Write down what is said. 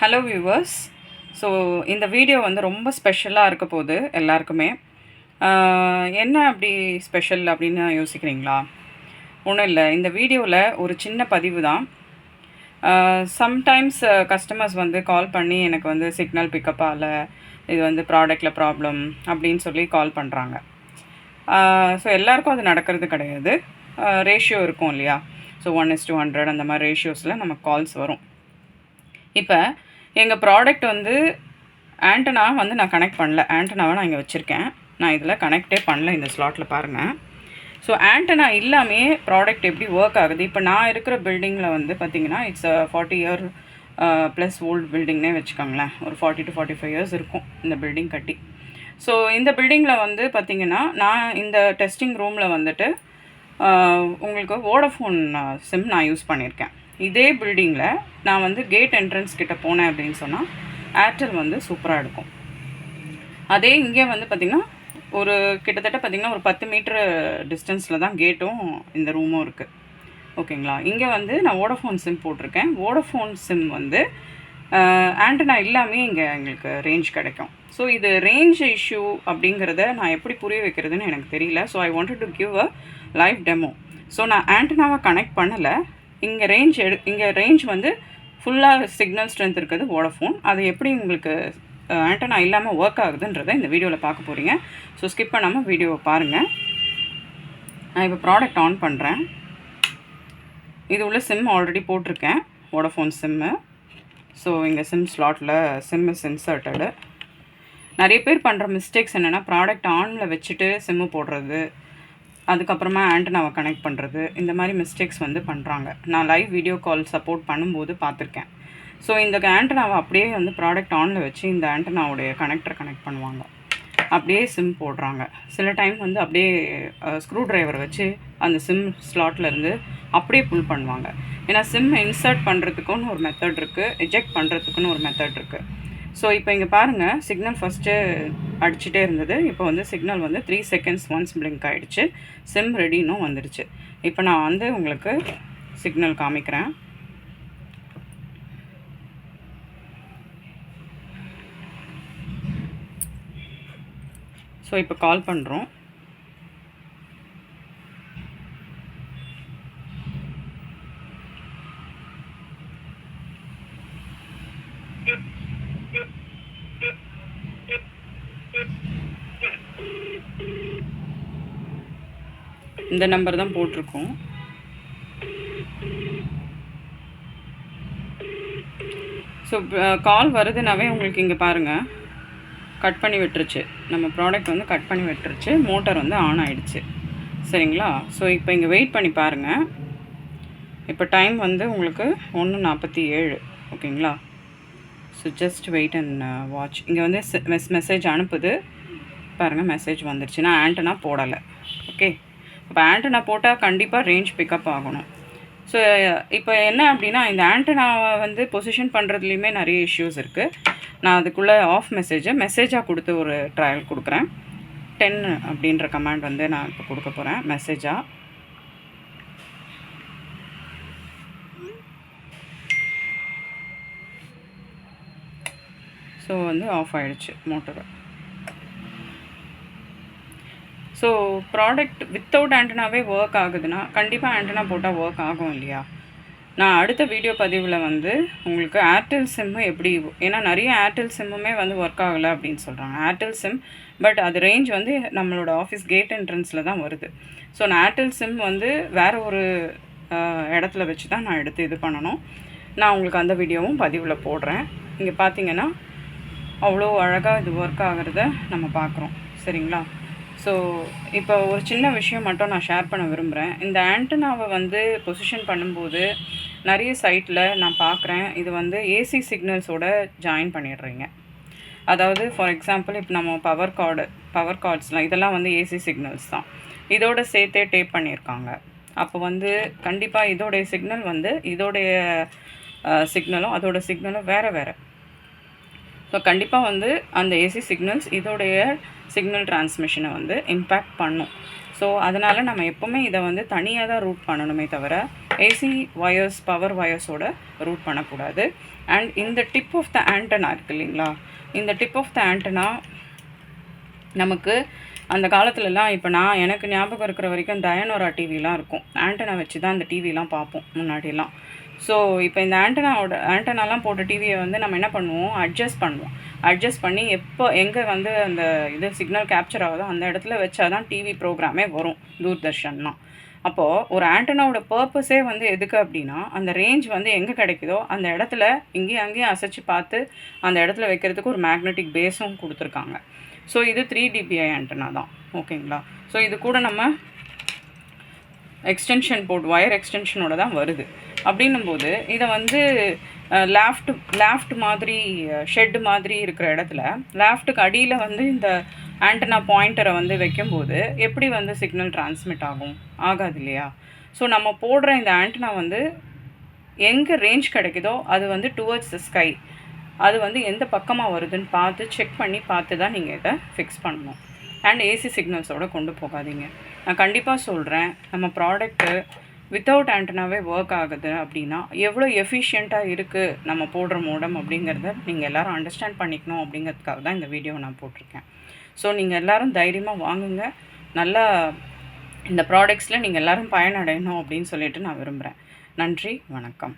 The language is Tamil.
Hello viewers. ஸோ இந்த வீடியோ வந்து ரொம்ப ஸ்பெஷலாக இருக்க போகுது எல்லாருக்குமே. என்ன அப்படி ஸ்பெஷல் அப்படின்னு யோசிக்கிறீங்களா? ஒன்றும் இல்லை, இந்த வீடியோவில் ஒரு சின்ன பதிவு தான். சம்டைம்ஸ் கஸ்டமர்ஸ் வந்து கால் பண்ணி எனக்கு வந்து சிக்னல் பிக்கப் ஆகலை, இது வந்து ப்ராடக்டில் ப்ராப்ளம் அப்படின்னு சொல்லி கால் பண்ணுறாங்க. ஸோ எல்லாருக்கும் அது நடக்கிறது கிடையாது. ரேஷியோ இருக்கும் இல்லையா? ஸோ 1:100 அந்த மாதிரி ரேஷியோஸில் நமக்கு கால்ஸ் வரும். இப்போ எங்கள் ப்ராடக்ட் வந்து ஆண்டனா வந்து நான் கனெக்ட் பண்ணல. ஆண்டனாவை நான் இங்கே வச்சுருக்கேன். நான் இதில் கனெக்டே பண்ணல. இந்த ஸ்லாட்டில் பாருங்கள். ஸோ ஆண்டனா இல்லாமே ப்ராடக்ட் எப்படி ஒர்க் ஆகுது? இப்போ நான் இருக்கிற பில்டிங்கில் வந்து பார்த்திங்கன்னா இட்ஸ் 40 இயர் ப்ளஸ் ஓல்டு பில்டிங்னே வச்சுக்கோங்களேன். ஒரு 40 to 45 இயர்ஸ் இருக்கும் இந்த பில்டிங் கட்டி. ஸோ இந்த பில்டிங்கில் வந்து பார்த்திங்கன்னா நான் இந்த டெஸ்டிங் ரூமில் வந்துட்டு உங்களுக்கு வோடஃபோன் சிம் நான் யூஸ் பண்ணியிருக்கேன். இதே பில்டிங்கில் நான் வந்து கேட் என்ட்ரன்ஸ் கிட்டே போனேன் அப்படின்னு சொன்னால் ஏர்டெல் வந்து சூப்பராக இருக்கும். அதே இங்கே வந்து பார்த்திங்கன்னா ஒரு கிட்டத்தட்ட பார்த்திங்கன்னா ஒரு 10 மீட்டர் டிஸ்டன்ஸில் தான் கேட்டும் இந்த ரூமும் இருக்குது. ஓகேங்களா? இங்கே வந்து நான் வோடஃபோன் சிம் போட்டிருக்கேன். வோடஃபோன் சிம் வந்து ஆண்டனா இல்லாமே இங்கே எங்களுக்கு ரேஞ்ச் கிடைக்கும். ஸோ இது ரேஞ்ச் இஷ்யூ அப்படிங்கிறத நான் எப்படி புரிய வைக்கிறதுன்னு எனக்கு தெரியல. So I wanted to give a live demo. So நான் ஆண்டனாவை கனெக்ட் பண்ணலை. இங்கே ரேஞ்ச் வந்து ஃபுல்லாக சிக்னல் ஸ்ட்ரென்த் இருக்குது வோடஃபோன். அது எப்படி உங்களுக்கு ஆண்டனா இல்லாமல் ஒர்க் ஆகுதுன்றதை இந்த வீடியோவில் பார்க்க போகிறீங்க. ஸோ ஸ்கிப் பண்ணாமல் வீடியோவை பாருங்கள். நான் இப்போ ப்ராடக்ட் ஆன் பண்ணுறேன். இது உள்ள சிம் ஆல்ரெடி போட்டிருக்கேன், வோடஃபோன் சிம்மு. ஸோ இங்கே சிம் ஸ்லாட்டில் சிம் இஸ் இன்சர்ட்டடு. நிறைய பேர் பண்ணுற மிஸ்டேக்ஸ் என்னென்னா ப்ராடக்ட் ஆனில் வச்சுட்டு சிம்மு போடுறது, அதுக்கப்புறமா ஆண்டனாவை கனெக்ட் பண்ணுறது, இந்த மாதிரி மிஸ்டேக்ஸ் வந்து பண்ணுறாங்க. நான் லைவ் வீடியோ கால் சப்போர்ட் பண்ணும்போது பார்த்துருக்கேன். ஸோ இந்த ஆண்டனாவை அப்படியே வந்து ப்ராடக்ட் ஆனில் வச்சு இந்த ஆண்டனாவுடைய கனெக்டரை கனெக்ட் பண்ணுவாங்க. அப்படியே சிம் போடுறாங்க. சில டைம் வந்து அப்படியே ஸ்க்ரூ ட்ரைவர் வச்சு அந்த சிம் ஸ்லாட்லேருந்து அப்படியே புல் பண்ணுவாங்க. ஏன்னா சிம் இன்சர்ட் பண்ணுறதுக்குன்னு ஒரு மெத்தட் இருக்குது, எஜெக்ட் பண்ணுறதுக்குன்னு ஒரு மெத்தட் இருக்குது. ஸோ இப்போ இங்கே பாருங்கள், சிக்னல் ஃபஸ்ட்டு அடிச்சுட்டே இருந்தது. இப்போ வந்து சிக்னல் வந்து 3 seconds ஒன்ஸ் பிளிங்க் ஆகிடுச்சு. சிம் ரெடினும் வந்துடுச்சு. இப்போ நான் வந்து உங்களுக்கு சிக்னல் காமிக்கிறேன். ஸோ இப்போ கால் பண்ணுறோம். இந்த நம்பர் தான் போட்டிருக்கோம். ஸோ கால் வருதுனாவே உங்களுக்கு இங்கே பாருங்கள், கட் பண்ணி விட்டுருச்சு. நம்ம ப்ராடக்ட் வந்து கட் பண்ணி விட்டுருச்சு. மோட்டர் வந்து ஆன் ஆகிடுச்சு. சரிங்களா? ஸோ இப்போ இங்கே வெயிட் பண்ணி பாருங்கள். இப்போ டைம் வந்து உங்களுக்கு 1:47. ஓகேங்களா? So just wait and watch. இங்கே வந்து மெசேஜ் அனுப்புது பாருங்கள். மெசேஜ் வந்துடுச்சு. நான் ஆண்டனா போடலை. ஓகே, இப்போ ஆண்டனா போட்டால் கண்டிப்பாக ரேஞ்ச் பிக்கப் ஆகணும். ஸோ இப்போ என்ன அப்படின்னா, இந்த ஆண்டனாவை வந்து பொசிஷன் பண்ணுறதுலையுமே நிறைய இஷ்யூஸ் இருக்குது. நான் அதுக்குள்ளே ஆஃப் மெசேஜாக கொடுத்து ஒரு ட்ரையல் கொடுக்குறேன். 10 அப்படின்ற கமாண்ட் வந்து நான் இப்போ கொடுக்க போகிறேன் மெசேஜாக. ஸோ வந்து ஆஃப் ஆகிடுச்சு மோட்டரு. ஸோ ப்ராடக்ட் வித்தவுட் ஆண்டனாவே ஒர்க் ஆகுதுன்னா கண்டிப்பாக ஆண்டனா போட்டால் ஒர்க் ஆகும் இல்லையா? நான் அடுத்த வீடியோ பதிவில் வந்து உங்களுக்கு ஏர்டெல் சிம்மு எப்படி, ஏன்னா நிறைய ஏர்டெல் சிம்முமே வந்து ஒர்க் ஆகலை அப்படின்னு சொல்கிறாங்க. ஏர்டெல் சிம் பட் அது ரேஞ்ச் வந்து நம்மளோட ஆஃபீஸ் கேட் என்ட்ரன்ஸில் தான் வருது. ஸோ நான் ஏர்டெல் சிம் வந்து வேறு ஒரு இடத்துல வச்சு தான் நான் எடுத்து இது பண்ணணும். நான் உங்களுக்கு அந்த வீடியோவும் பதிவில் போடுறேன். இங்கே பார்த்தீங்கன்னா அவ்வளோ அழகாக இது ஒர்க் ஆகிறத நம்ம பார்க்குறோம். சரிங்களா? ஸோ இப்போ ஒரு சின்ன விஷயம் மட்டும் நான் ஷேர் பண்ண விரும்புகிறேன். இந்த ஆண்டனாவை வந்து பொசிஷன் பண்ணும்போது நிறைய சைட்டில் நான் பார்க்குறேன், இது வந்து ஏசி சிக்னல்ஸோடு ஜாயின் பண்ணிடுறீங்க. அதாவது ஃபார் எக்ஸாம்பிள் இப்போ நம்ம பவர் கார்ட்ஸ்லாம் இதெல்லாம் வந்து ஏசி சிக்னல்ஸ் தான், இதோட சேர்த்தே டேப் பண்ணியிருக்காங்க. அப்போ வந்து கண்டிப்பாக இதோடைய சிக்னல் வந்து இதோடைய சிக்னலும் அதோட சிக்னலும் வேறு. ஸோ கண்டிப்பாக வந்து அந்த ஏசி சிக்னல்ஸ் இதோடைய சிக்னல் டிரான்ஸ்மிஷனை வந்து இம்பேக்ட் பண்ணும். ஸோ அதனால் நம்ம எப்போவுமே இதை வந்து தனியாக தான் ரூட் பண்ணணுமே தவிர ஏசி வயர்ஸ் பவர் வயர்ஸோட ரூட் பண்ணக்கூடாது. அண்ட் இந்த டிப் ஆஃப் த ஆண்டனா இருக்குது இல்லைங்களா, இந்த டிப் ஆஃப் த ஆண்டனா நமக்கு அந்த காலத்துலலாம் இப்போ எனக்கு ஞாபகம் இருக்கிற வரைக்கும் டயனோரா டிவிலாம் இருக்கும். ஆண்டனா வச்சு தான் அந்த டிவிலாம் பார்ப்போம் முன்னாடிலாம். ஸோ இப்போ இந்த ஆண்டனாலாம் போட்ட டிவியை வந்து நம்ம என்ன பண்ணுவோம், அட்ஜஸ்ட் பண்ணி எப்போ எங்கே வந்து அந்த இது சிக்னல் கேப்சர் ஆகுதோ அந்த இடத்துல வச்சா தான் டிவி ப்ரோக்ராமே வரும், தூர்தர்ஷன்லாம். அப்போது ஒரு ஆண்டனாவோட பர்பஸே வந்து எதுக்கு அப்படின்னா, அந்த ரேஞ்ச் வந்து எங்கே கிடைக்குதோ அந்த இடத்துல இங்கேயும் அங்கேயும் அசைச்சு பார்த்து அந்த இடத்துல வைக்கிறதுக்கு ஒரு மேக்னெட்டிக் பேஸும் கொடுத்துருக்காங்க. ஸோ இது 3 dBi ஆண்டனா தான், ஓகேங்களா. ஸோ இது கூட நம்ம எக்ஸ்டென்ஷன் போர்ட் ஒயர் எக்ஸ்டென்ஷனோட தான் வருது. அப்படின்னும்போது இதை வந்து லேஃப்ட் மாதிரி ஷெட் மாதிரி இருக்கிற இடத்துல லேஃப்ட்டுக்கு அடியில் வந்து இந்த ஆண்டனா பாயிண்டரை வந்து வைக்கும்போது எப்படி வந்து சிக்னல் டிரான்ஸ்மிட் ஆகாது இல்லையா. ஸோ நம்ம போடுற இந்த ஆண்டனா வந்து எங்கே ரேஞ்ச் கிடைக்குதோ அது வந்து டுவர்ட்ஸ் த ஸ்கை, அது வந்து எந்த பக்கமாக வருதுன்னு செக் பண்ணி பார்த்து தான் நீங்கள் இதை ஃபிக்ஸ் பண்ணணும். அண்ட் ஏசி சிக்னல்ஸோடு கொண்டு போகாதீங்க. நான் கண்டிப்பாக சொல்கிறேன், நம்ம ப்ராடக்ட்டு வித்தவுட் ஆண்டனாவே ஒர்க் ஆகுது அப்படின்னா எவ்வளோ எஃபிஷியண்ட்டாக இருக்குது நம்ம போடுற மோடம் அப்படிங்கிறத நீங்கள் எல்லோரும் அண்டர்ஸ்டாண்ட் பண்ணிக்கணும் அப்படிங்கிறதுக்காக தான் இந்த வீடியோ நான் போட்டிருக்கேன். ஸோ நீங்கள் எல்லோரும் தைரியமாக வாங்குங்க. நல்லா இந்த ப்ராடக்ட்ஸில் நீங்கள் எல்லோரும் பயனடையணும் அப்படின்னு சொல்லிட்டு நான் விரும்புகிறேன். நன்றி, வணக்கம்.